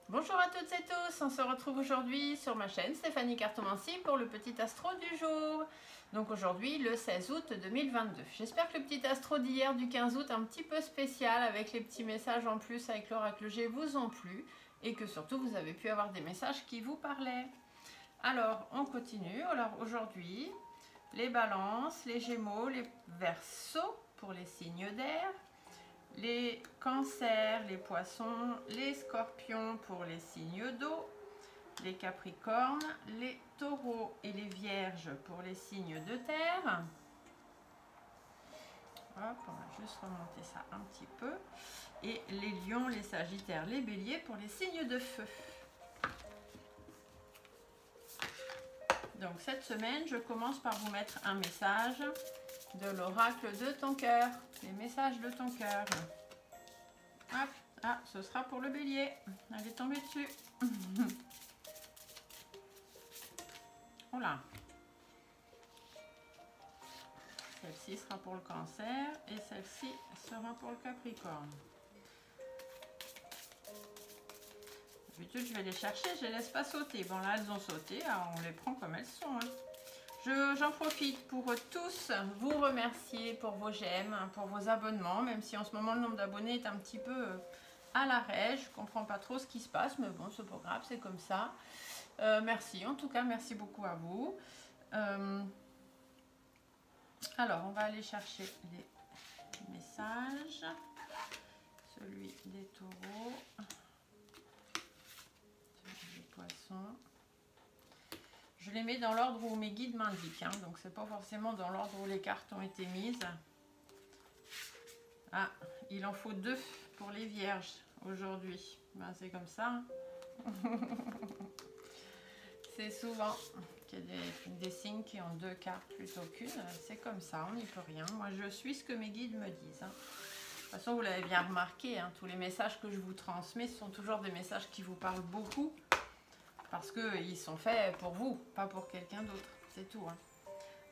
Bonjour à toutes et tous, on se retrouve aujourd'hui sur ma chaîne Stéphanie Cartomancie pour le petit astro du jour. Donc aujourd'hui le 16 août 2022. J'espère que le petit astro d'hier du 15 août un petit peu spécial avec les petits messages en plus avec l'oracle G vous ont plu et que surtout vous avez pu avoir des messages qui vous parlaient. Alors on continue. Alors aujourd'hui les balances, les gémeaux, les verseaux pour les signes d'air, les cancers, les poissons, les scorpions pour les signes d'eau, les capricornes, les taureaux et les vierges pour les signes de terre. Hop, on va juste remonter ça un petit peu. Et les lions, les sagittaires, les béliers pour les signes de feu. Donc cette semaine, je commence par vous mettre un message de l'oracle de ton cœur. Les messages de ton cœur. Hop, ah, ce sera pour le bélier. Elle est tombée dessus. Voilà. Celle-ci sera pour le cancer et celle-ci sera pour le capricorne. D'habitude, je vais les chercher, je les laisse pas sauter. Bon, là, elles ont sauté, alors on les prend comme elles sont. J'en profite pour tous vous remercier pour vos j'aime, pour vos abonnements, même si en ce moment le nombre d'abonnés est un petit peu à l'arrêt. Je ne comprends pas trop ce qui se passe, mais bon, c'est pas grave, c'est comme ça. Merci, en tout cas, merci beaucoup à vous. Alors, on va aller chercher les messages. Celui des taureaux, celui des poissons. Je les mets dans l'ordre où mes guides m'indiquent, hein, donc c'est pas forcément dans l'ordre où les cartes ont été mises. Ah, il en faut 2 pour les vierges aujourd'hui. Ben, c'est comme ça. Hein. C'est souvent qu'il y a des signes qui ont 2 cartes plutôt qu'une. C'est comme ça, on n'y peut rien. Moi, je suis ce que mes guides me disent. Hein. De toute façon, vous l'avez bien remarqué, hein, tous les messages que je vous transmets sont toujours des messages qui vous parlent beaucoup. Parce qu'ils sont faits pour vous, pas pour quelqu'un d'autre. C'est tout. Hein.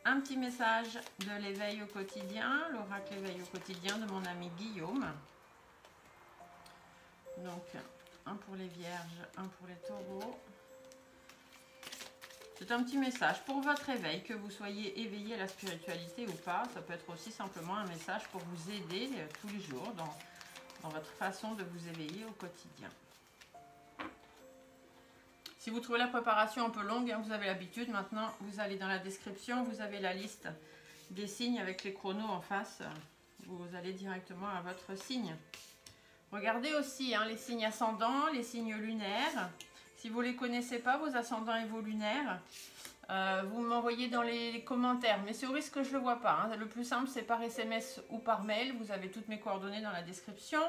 Un petit message de l'éveil au quotidien, l'oracle éveil au quotidien de mon ami Guillaume. Donc, un pour les vierges, un pour les taureaux. C'est un petit message pour votre éveil, que vous soyez éveillé à la spiritualité ou pas. Ça peut être aussi simplement un message pour vous aider tous les jours dans votre façon de vous éveiller au quotidien. Si vous trouvez la préparation un peu longue, hein, vous avez l'habitude, maintenant vous allez dans la description, vous avez la liste des signes avec les chronos en face. Vous allez directement à votre signe. Regardez aussi hein, les signes ascendants, les signes lunaires. Si vous ne les connaissez pas, vos ascendants et vos lunaires, vous m'envoyez dans les commentaires. Mais c'est au risque que je ne le vois pas. Hein. Le plus simple, c'est par SMS ou par mail. Vous avez toutes mes coordonnées dans la description,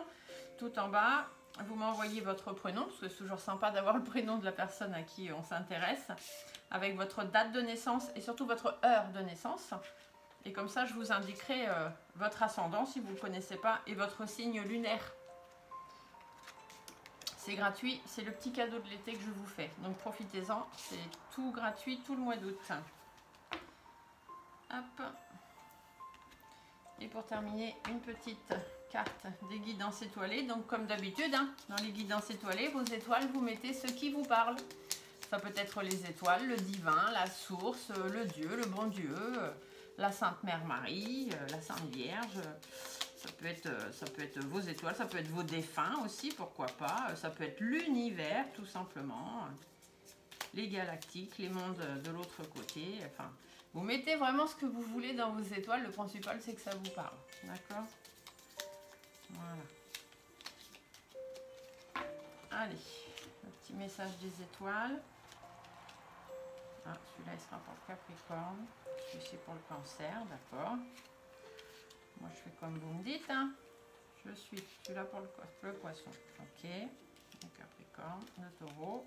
tout en bas. Vous m'envoyez votre prénom, parce que c'est toujours sympa d'avoir le prénom de la personne à qui on s'intéresse, avec votre date de naissance et surtout votre heure de naissance. Et comme ça, je vous indiquerai votre ascendant, si vous ne le connaissez pas, et votre signe lunaire. C'est gratuit, c'est le petit cadeau de l'été que je vous fais. Donc profitez-en, c'est tout gratuit tout le mois d'août. Hop. Et pour terminer, une petite carte des guidances étoilées. Donc comme d'habitude, hein, dans les guidances étoilées, vos étoiles, vous mettez ce qui vous parle. Ça peut être les étoiles, le divin, la source, le Dieu, le bon Dieu, la Sainte Mère Marie, la Sainte Vierge. Ça peut être vos étoiles, ça peut être vos défunts aussi, pourquoi pas. Ça peut être l'univers, tout simplement. Les galactiques, les mondes de l'autre côté. Enfin, vous mettez vraiment ce que vous voulez dans vos étoiles. Le principal, c'est que ça vous parle. D'accord? Voilà. Allez, le petit message des étoiles. Ah, celui-là, il sera pour le Capricorne. Celui-ci pour le Cancer, d'accord. Moi, je fais comme vous me dites. Hein. Je suis là pour le Poisson. Ok. Le Capricorne, le Taureau.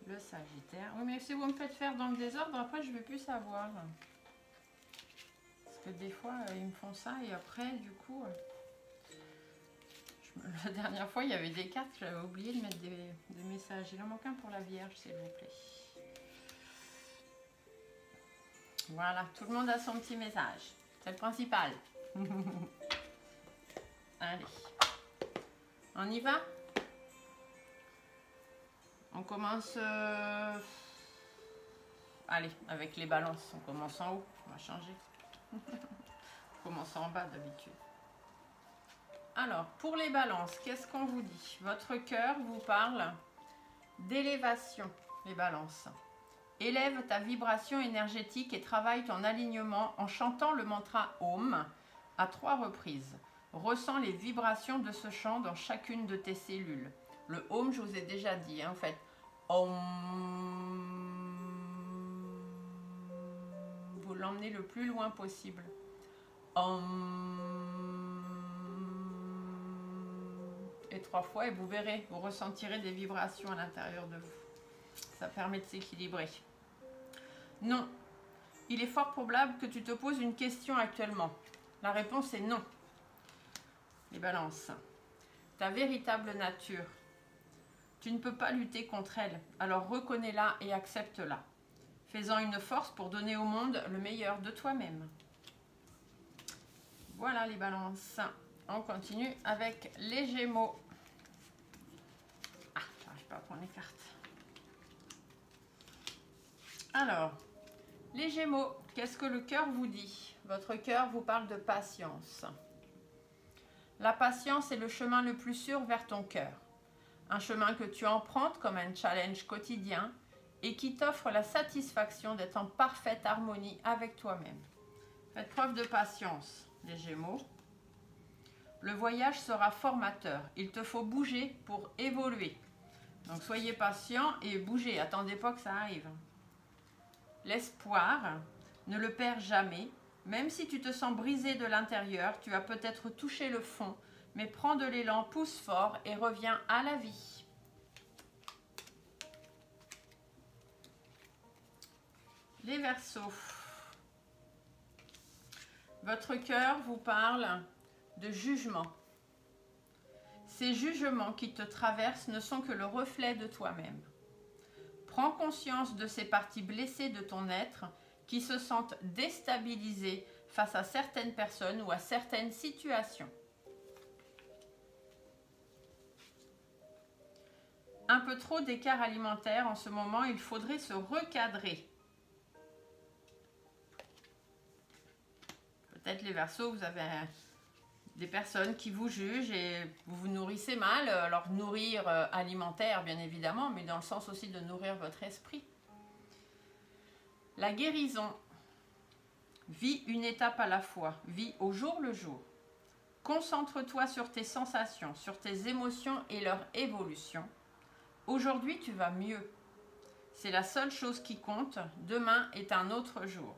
Le Sagittaire. Oui, mais si vous me faites faire dans le désordre, après, je ne vais plus savoir. Parce que des fois, ils me font ça et après, du coup... La dernière fois, il y avait des cartes, j'avais oublié de mettre des messages. Il en manque un pour la Vierge, s'il vous plaît. Voilà, tout le monde a son petit message. C'est le principal. Allez, on y va? On commence... Allez, avec les balances, on commence en haut, on va changer. On commence en bas d'habitude. Alors, pour les balances, qu'est-ce qu'on vous dit? Votre cœur vous parle d'élévation, les balances. Élève ta vibration énergétique et travaille ton alignement en chantant le mantra Om à 3 reprises. Ressens les vibrations de ce chant dans chacune de tes cellules. Le Om, je vous ai déjà dit, hein, en fait. Om. Vous l'emmenez le plus loin possible. Om. Et 3 fois et vous verrez, vous ressentirez des vibrations à l'intérieur de vous. Ça permet de s'équilibrer. Non. Il est fort probable que tu te poses une question actuellement. La réponse est non. Les balances. Ta véritable nature. Tu ne peux pas lutter contre elle, alors reconnais-la et accepte-la. Fais-en une force pour donner au monde le meilleur de toi-même. Voilà les balances. On continue avec les Gémeaux. Ah, j'arrive pas à prendre les cartes. Alors, les Gémeaux, qu'est-ce que le cœur vous dit? Votre cœur vous parle de patience. La patience est le chemin le plus sûr vers ton cœur. Un chemin que tu empruntes comme un challenge quotidien et qui t'offre la satisfaction d'être en parfaite harmonie avec toi-même. Faites preuve de patience, les Gémeaux. Le voyage sera formateur. Il te faut bouger pour évoluer. Donc soyez patient et bougez. Attendez pas que ça arrive. L'espoir, ne le perds jamais. Même si tu te sens brisé de l'intérieur, tu as peut-être touché le fond, mais prends de l'élan, pousse fort et reviens à la vie. Les Verseaux. Votre cœur vous parle de jugement. Ces jugements qui te traversent ne sont que le reflet de toi-même. Prends conscience de ces parties blessées de ton être qui se sentent déstabilisées face à certaines personnes ou à certaines situations. Un peu trop d'écart alimentaire en ce moment, il faudrait se recadrer. Peut-être les Verseaux, vous avez des personnes qui vous jugent et vous vous nourrissez mal. Alors nourrir alimentaire bien évidemment, mais dans le sens aussi de nourrir votre esprit. La guérison. Vis une étape à la fois, vis au jour le jour. Concentre-toi sur tes sensations, sur tes émotions et leur évolution. Aujourd'hui, tu vas mieux. C'est la seule chose qui compte. Demain est un autre jour.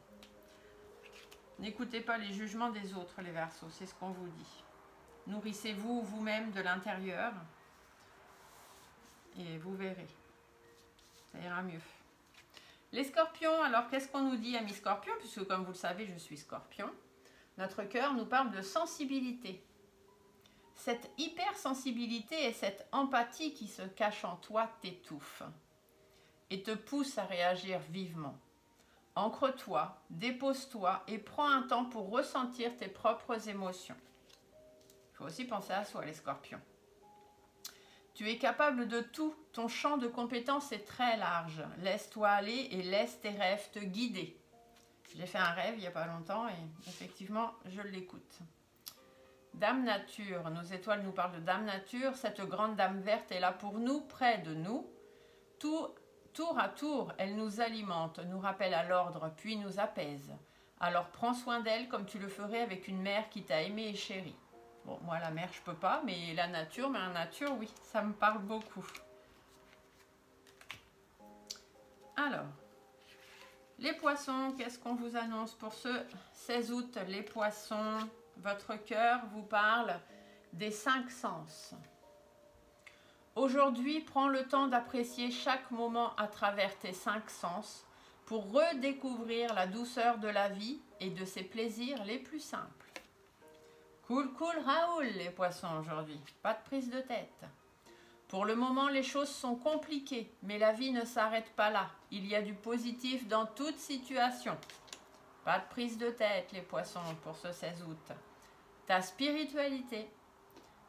N'écoutez pas les jugements des autres, les Verseaux, c'est ce qu'on vous dit. Nourrissez-vous vous-même de l'intérieur et vous verrez. Ça ira mieux. Les Scorpions, alors qu'est-ce qu'on nous dit, amis Scorpions? Puisque comme vous le savez, je suis Scorpion. Notre cœur nous parle de sensibilité. Cette hypersensibilité et cette empathie qui se cache en toi t'étouffe et te pousse à réagir vivement. Ancre-toi, dépose-toi et prends un temps pour ressentir tes propres émotions. Il faut aussi penser à soi, les Scorpions. Tu es capable de tout, ton champ de compétences est très large. Laisse-toi aller et laisse tes rêves te guider. J'ai fait un rêve il n'y a pas longtemps et effectivement, je l'écoute. Dame Nature, nos étoiles nous parlent de Dame Nature. Cette grande Dame verte est là pour nous, près de nous. Tour à tour, elle nous alimente, nous rappelle à l'ordre, puis nous apaise. Alors prends soin d'elle comme tu le ferais avec une mère qui t'a aimé et chéri. Bon, moi la mer je peux pas, mais la nature oui, ça me parle beaucoup. Alors, les poissons, qu'est-ce qu'on vous annonce pour ce 16 août? Les poissons, votre cœur vous parle des 5 sens. Aujourd'hui, prends le temps d'apprécier chaque moment à travers tes 5 sens pour redécouvrir la douceur de la vie et de ses plaisirs les plus simples. Cool, cool, Raoul, les poissons aujourd'hui. Pas de prise de tête. Pour le moment, les choses sont compliquées, mais la vie ne s'arrête pas là. Il y a du positif dans toute situation. Pas de prise de tête, les poissons, pour ce 16 août. Ta spiritualité.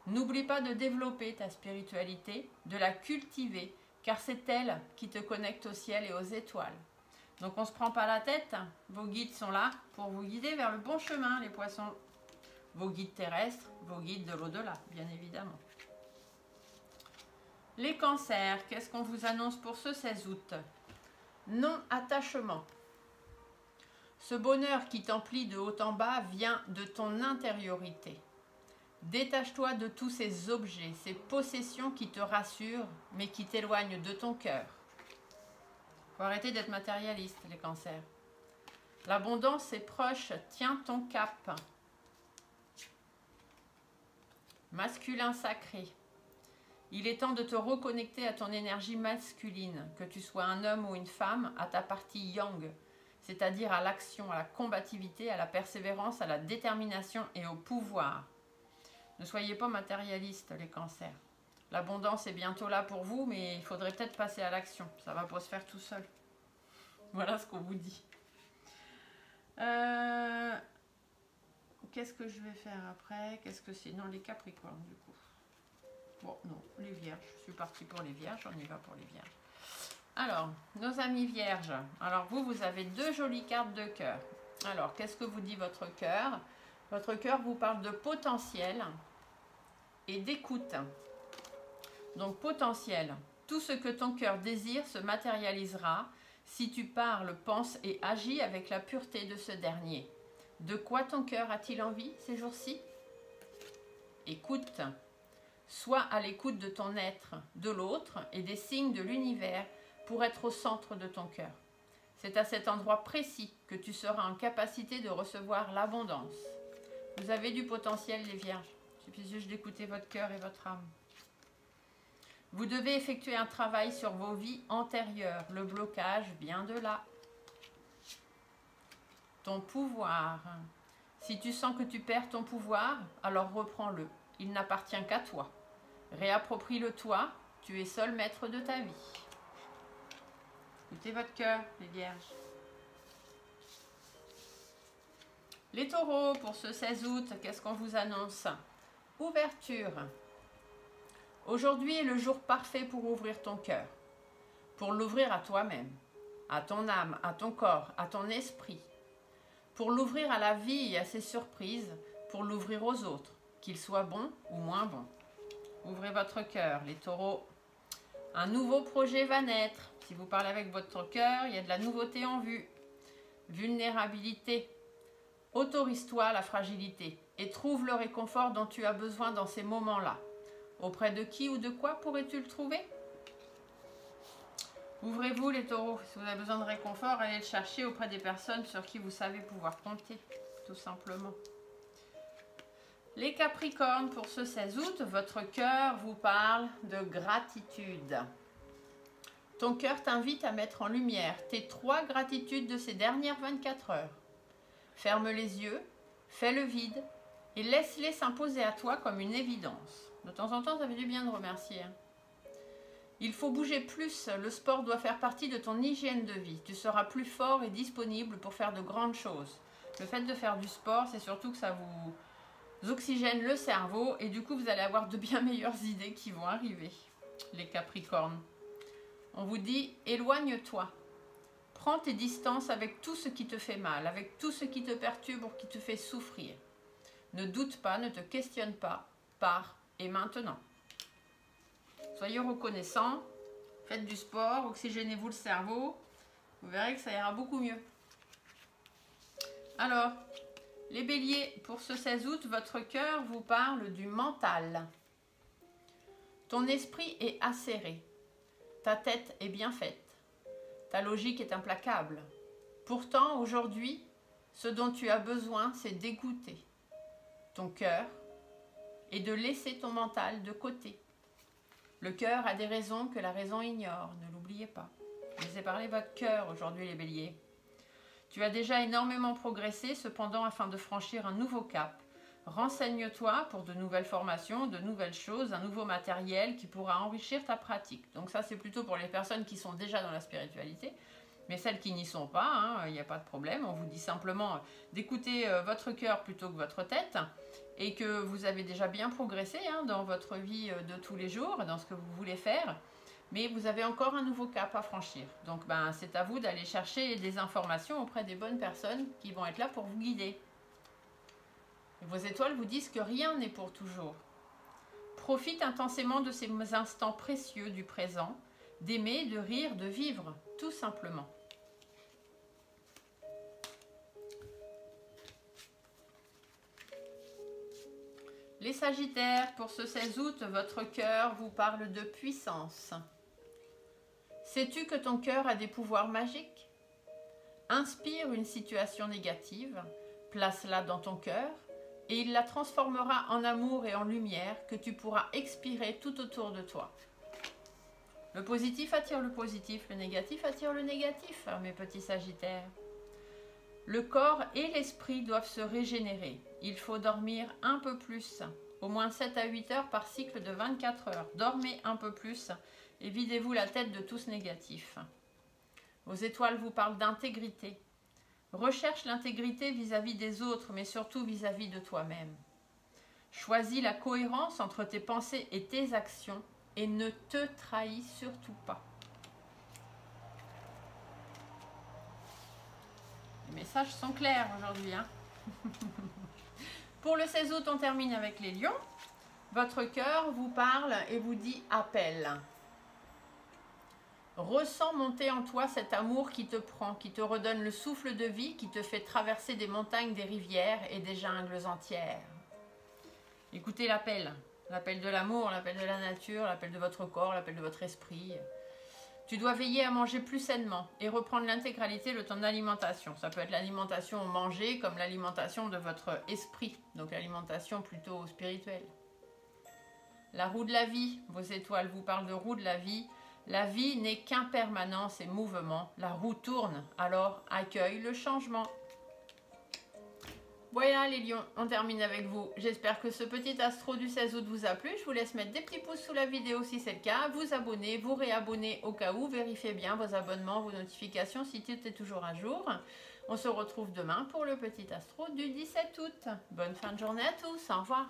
N'oublie pas de développer ta spiritualité, de la cultiver, car c'est elle qui te connecte au ciel et aux étoiles. Donc on ne se prend pas la tête, vos guides sont là pour vous guider vers le bon chemin, les poissons. Vos guides terrestres, vos guides de l'au-delà, bien évidemment. Les cancers, qu'est-ce qu'on vous annonce pour ce 16 août? Non-attachement. Ce bonheur qui t'emplit de haut en bas vient de ton intériorité. Détache-toi de tous ces objets, ces possessions qui te rassurent, mais qui t'éloignent de ton cœur. Faut arrêter d'être matérialiste, les cancers. L'abondance est proche, tiens ton cap. Masculin sacré. Il est temps de te reconnecter à ton énergie masculine, que tu sois un homme ou une femme, à ta partie yang, c'est-à-dire à l'action, à la combativité, à la persévérance, à la détermination et au pouvoir. Ne soyez pas matérialistes, les cancers. L'abondance est bientôt là pour vous, mais il faudrait peut-être passer à l'action. Ça ne va pas se faire tout seul. Voilà ce qu'on vous dit. Qu'est-ce que je vais faire après? Qu'est-ce que c'est? Non, les Capricornes, du coup. Bon, non, les Vierges. Je suis partie pour les Vierges. On y va pour les Vierges. Alors, nos amis Vierges. Alors, vous avez 2 jolies cartes de cœur. Alors, qu'est-ce que vous dit votre cœur? Votre cœur vous parle de potentiel et d'écoute. Donc, potentiel. Tout ce que ton cœur désire se matérialisera si tu parles, penses et agis avec la pureté de ce dernier. De quoi ton cœur a-t-il envie ces jours-ci? Écoute. Sois à l'écoute de ton être, de l'autre et des signes de l'univers pour être au centre de ton cœur. C'est à cet endroit précis que tu seras en capacité de recevoir l'abondance. Vous avez du potentiel, les Vierges. Il suffit juste d'écouter votre cœur et votre âme. Vous devez effectuer un travail sur vos vies antérieures. Le blocage vient de là. Ton pouvoir. Si tu sens que tu perds ton pouvoir, alors reprends-le. Il n'appartient qu'à toi. Réapproprie-le toi. Tu es seul maître de ta vie. Écoutez votre cœur, les Vierges. Les Taureaux, pour ce 16 août, qu'est-ce qu'on vous annonce? Ouverture. Aujourd'hui est le jour parfait pour ouvrir ton cœur, pour l'ouvrir à toi-même, à ton âme, à ton corps, à ton esprit, pour l'ouvrir à la vie et à ses surprises, pour l'ouvrir aux autres, qu'ils soient bons ou moins bons. Ouvrez votre cœur, les Taureaux. Un nouveau projet va naître. Si vous parlez avec votre cœur, il y a de la nouveauté en vue. Vulnérabilité. Autorise-toi à la fragilité et trouve le réconfort dont tu as besoin dans ces moments-là. Auprès de qui ou de quoi pourrais-tu le trouver? Ouvrez-vous les Taureaux. Si vous avez besoin de réconfort, allez le chercher auprès des personnes sur qui vous savez pouvoir compter, tout simplement. Les Capricornes, pour ce 16 août, votre cœur vous parle de gratitude. Ton cœur t'invite à mettre en lumière tes 3 gratitudes de ces dernières 24 heures. Ferme les yeux, fais le vide et laisse-les s'imposer à toi comme une évidence. De temps en temps, ça fait du bien de remercier. Il faut bouger plus. Le sport doit faire partie de ton hygiène de vie. Tu seras plus fort et disponible pour faire de grandes choses. Le fait de faire du sport, c'est surtout que ça vous oxygène le cerveau et du coup, vous allez avoir de bien meilleures idées qui vont arriver. Les Capricornes. On vous dit, éloigne-toi. Prends tes distances avec tout ce qui te fait mal, avec tout ce qui te perturbe ou qui te fait souffrir. Ne doute pas, ne te questionne pas. Pars et maintenant. Soyez reconnaissants, faites du sport, oxygénez-vous le cerveau. Vous verrez que ça ira beaucoup mieux. Alors, les Béliers, pour ce 16 août, votre cœur vous parle du mental. Ton esprit est acéré. Ta tête est bien faite. Ta logique est implacable. Pourtant, aujourd'hui, ce dont tu as besoin, c'est d'écouter ton cœur et de laisser ton mental de côté. Le cœur a des raisons que la raison ignore, ne l'oubliez pas. Laissez parler votre cœur aujourd'hui, les Béliers. Tu as déjà énormément progressé, cependant, afin de franchir un nouveau cap. Renseigne-toi pour de nouvelles formations, de nouvelles choses, un nouveau matériel qui pourra enrichir ta pratique. Donc ça, c'est plutôt pour les personnes qui sont déjà dans la spiritualité. Mais celles qui n'y sont pas, il n'y a pas de problème. On vous dit simplement d'écouter votre cœur plutôt que votre tête et que vous avez déjà bien progressé dans votre vie de tous les jours, dans ce que vous voulez faire. Mais vous avez encore un nouveau cap à franchir. Donc c'est à vous d'aller chercher des informations auprès des bonnes personnes qui vont être là pour vous guider. Et vos étoiles vous disent que rien n'est pour toujours. Profite intensément de ces instants précieux du présent, d'aimer, de rire, de vivre, tout simplement. Les Sagittaires, pour ce 16 août, votre cœur vous parle de puissance. Sais-tu que ton cœur a des pouvoirs magiques? Inspire une situation négative, place-la dans ton cœur, et il la transformera en amour et en lumière que tu pourras expirer tout autour de toi. Le positif attire le positif, le négatif attire le négatif, mes petits Sagittaires. Le corps et l'esprit doivent se régénérer. Il faut dormir un peu plus, au moins 7 à 8 heures par cycle de 24 heures. Dormez un peu plus et videz-vous la tête de tout ce négatif. Vos étoiles vous parlent d'intégrité. Recherche l'intégrité vis-à-vis des autres, mais surtout vis-à-vis de toi-même. Choisis la cohérence entre tes pensées et tes actions et ne te trahis surtout pas. Les messages sont clairs aujourd'hui. Pour le 16 août, on termine avec les lions. Votre cœur vous parle et vous dit appel. Ressens monter en toi cet amour qui te prend, qui te redonne le souffle de vie, qui te fait traverser des montagnes, des rivières et des jungles entières. Écoutez l'appel. L'appel de l'amour, l'appel de la nature, l'appel de votre corps, l'appel de votre esprit. Tu dois veiller à manger plus sainement et reprendre l'intégralité de ton alimentation. Ça peut être l'alimentation mangée comme l'alimentation de votre esprit, donc l'alimentation plutôt spirituelle. La roue de la vie, vos étoiles vous parlent de roue de la vie. La vie n'est qu'impermanence et mouvement. La roue tourne, alors accueille le changement. Voilà les lions, on termine avec vous. J'espère que ce petit astro du 16 août vous a plu. Je vous laisse mettre des petits pouces sous la vidéo si c'est le cas. Vous abonner, vous réabonner au cas où. Vérifiez bien vos abonnements, vos notifications si tout est toujours à jour. On se retrouve demain pour le petit astro du 17 août. Bonne fin de journée à tous, au revoir.